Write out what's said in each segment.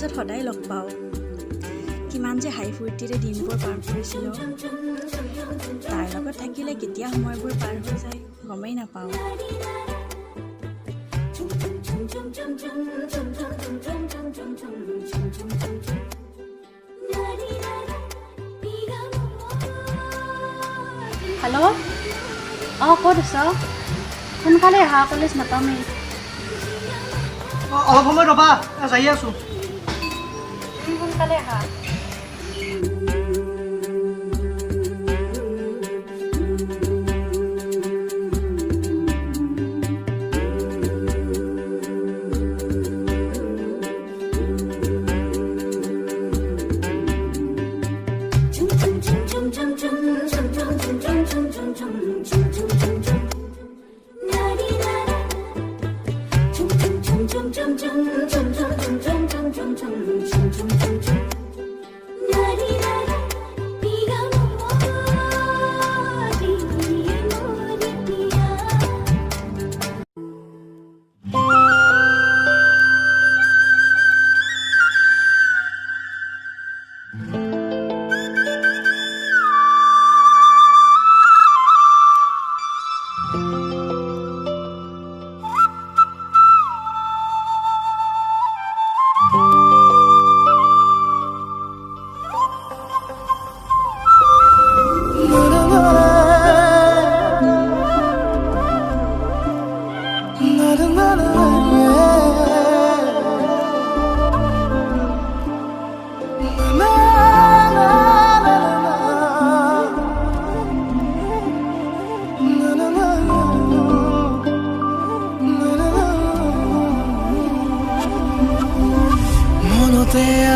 কলেজত সদায় লগ পাওঁ কিমান যে হাই ফূৰ্তিৰে দিনবোৰ পাৰ কৰিছিলোঁ তাৰ লগত থাকিলে কেতিয়া সময়বোৰ পাৰ হৈ যায় গমেই নাপাওঁ হেল্ল' ক'ত আছ সোনকালে আহা কলেজ নাপামেই অলপ সময় ৰ'বা যাই আছোঁ সোনকালে আহা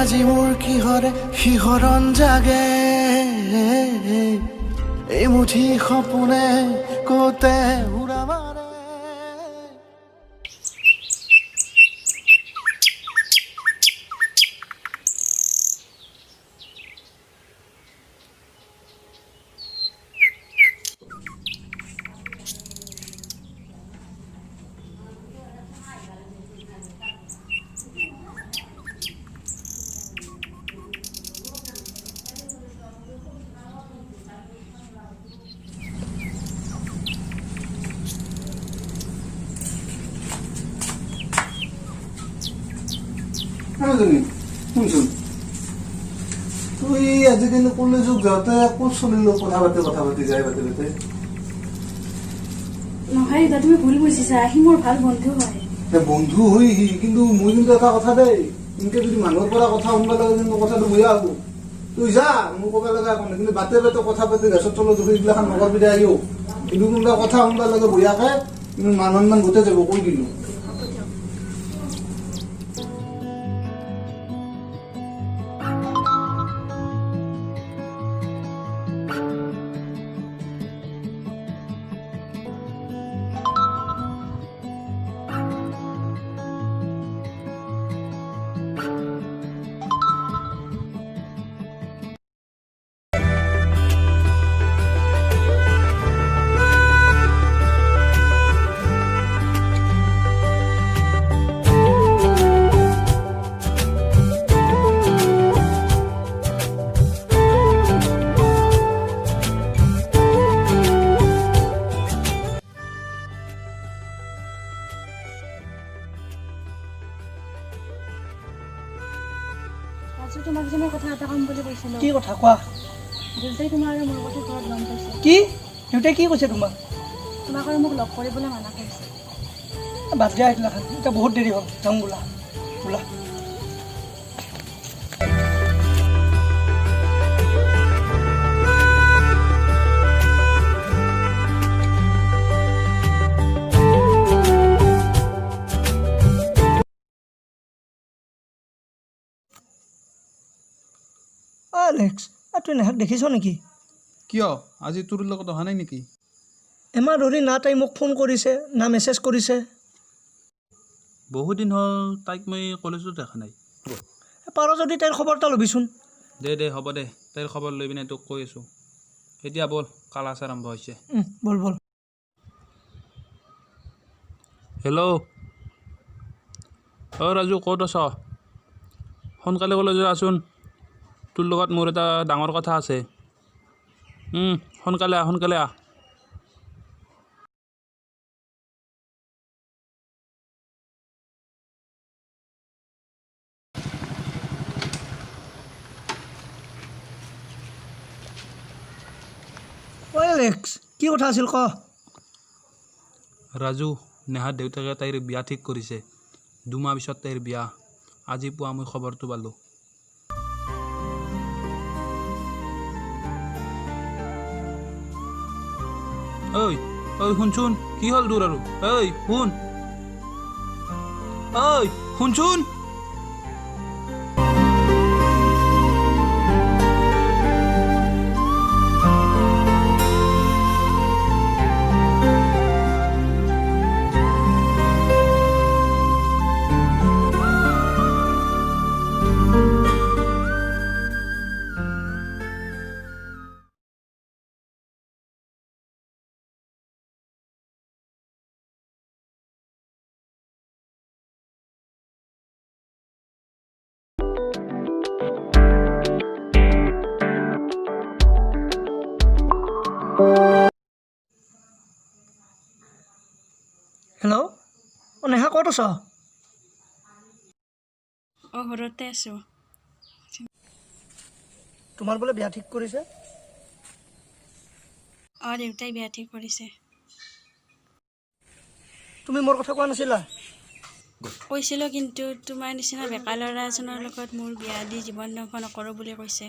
আজি মোৰ কিহৰে শিহৰণ জাগে এই মুঠি সপোনে কতে উৰা মাৰে শুনচোন তুই আজিকালি কলেজত যাওঁতে ক'ত চলিলো কথা পাতি যাই পাতি নহয় দাদা তুমি ভুল বুজিছা সি মোৰ ভাল বন্ধু হয় বন্ধু হৈ সি কিন্তু মই কিন্তু এটা কথা দেই এনেকে যদি মানুহৰ পৰা কথা শুনব লাগে মই কথাটো বুজা হব তুই যা মোৰ ক'ব লগা একো নাই কিন্তু বাটে বাটে কথা পাতি গেছৰ তলত জুখি এইগিলাখান নকৰবি দে আহিও কিন্তু কোনোবা কথা শুনব লাগে বঢ়িয়াকে কিন্তু মান সন্মান গোটেই যাব কৈ দিলো তোমাক যে মই কথা এটা ক'ম বুলি কৈছিলোঁ কি কথা কোৱা দেউতাই তোমাৰ আৰু মোৰ কথা ঘৰত গম পাইছে কি দেউতাই কি কৈছে তোমাক তোমাক আৰু মোক লগ কৰিবলৈ মানা কৰিছে বাদ দিয়া এইগিলাখান এতিয়া বহুত দেৰি হ'ল যাওঁ বোলা বোলা এলেক্স তুই নেহাক দেখিছ নেকি কিয় আজি তোৰ লগত অহা নাই নেকি এমাহ ধৰি না তাই মোক ফোন কৰিছে না মেছেজ কৰিছে বহুত দিন হ'ল তাইক মই কলেজত দেখা নাই পাৰ যদি তাইৰ খবৰ এটা ল'বিচোন দে হ'ব দে তাইৰ খবৰ লৈ পিনে তোক কৈ আছোঁ এতিয়া বল ক্লাছ আৰম্ভ হৈছে বল বল হেল্ল' ৰাজু ক'ত আছ সোনকালে কলেজত আছোন তোৰ লগত মোৰ এটা ডাঙৰ কথা আছে সোনকালে আহ ঐ এলেক্স কি কথা আছিল ক ৰাজু নেহাৰ দেউতাকে তাইৰ বিয়া ঠিক কৰিছে 2 মাহ পিছত তাইৰ বিয়া আজি পুৱা মই খবৰটো পালোঁ ঐ শুনচোন কি হ'ল তোৰ আৰু শুনচোন হেল্ল' নেহা ক'ত আছ ঘৰতে আছোঁ তোমাৰ বোলে বিয়া ঠিক কৰিছে দেউতাই বিয়া ঠিক কৰিছে তুমি মোৰ কথা কোৱা নাছিলা কৈছিলোঁ কিন্তু তোমাৰ নিচিনা বেকাৰ ল'ৰা এজনৰ লগত মোৰ বিয়া দি জীৱন ধ্বংস নকৰোঁ বুলি কৈছে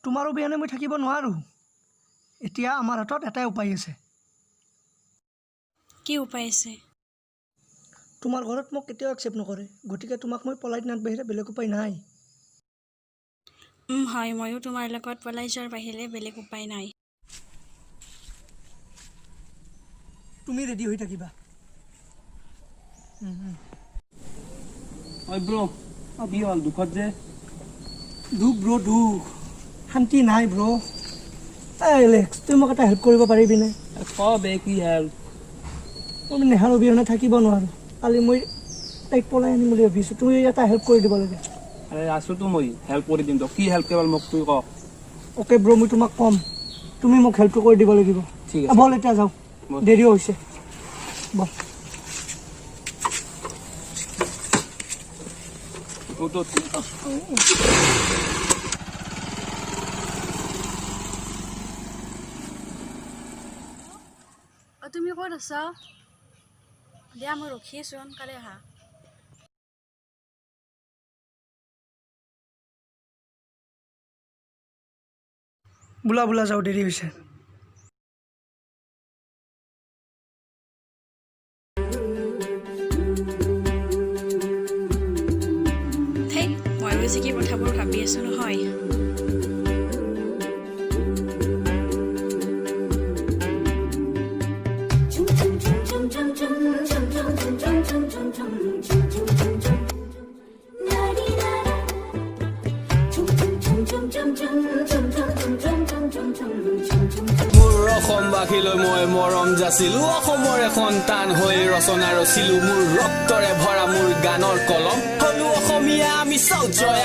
তোমাৰো বিয়ানে মই থাকিব নোৱাৰোঁ এতিয়া আমাৰ হাতত এটাই উপায় আছে কি উপায় আছে তোমাৰ ঘৰত মোক কেতিয়াও একচেপ্ট নকৰে গতিকে তোমাক মই পলাই দিয়াৰ বাহিৰে বেলেগ উপায় নাই হয় ময়ো তোমাৰ লগত পলাই যোৱাৰ বাহিৰে বেলেগ উপায় নাই তুমি ৰেডি হৈ থাকিবা কি হ'ল দুখত যে দুখ শান্তি নাই ব্ৰ' এলেক্স তুমি মোক এটা হেল্প কৰিব পাৰিবিনে কি হেল্প মই নেহাৰ অবিহনে থাকিব নোৱাৰোঁ কালি মই তাইক পলাই আনিম বুলি ভাবিছোঁ তুমি এটা হেল্প কৰি দিব লাগে আছোতো মই হেল্প কৰি দিম কি হেল্প কেৱল মোক তুই ক অ'কে ব্ৰ' মই তোমাক ক'ম তুমি মোক হেল্পটো কৰি দিব লাগিব ঠিক আছে ব'ল এতিয়া যাওঁ দেৰিও হৈছে ব'ল তুমি ক'ত আছা দিয়া মই ৰখি আছোঁ সোনকালে আহা বোলা যাওঁ দেৰি হৈছে মই বুজি কি কথাবোৰ ভাবি আছোঁ নহয় মোৰ অসমবাসীলৈ মই মৰম যাচিলো অসমৰে সন্তান হৈ ৰচনা ৰচিলো মোৰ ৰক্তৰে ভৰা মোৰ গানৰ কলম হলো অসমীয়া আমি চাও জয়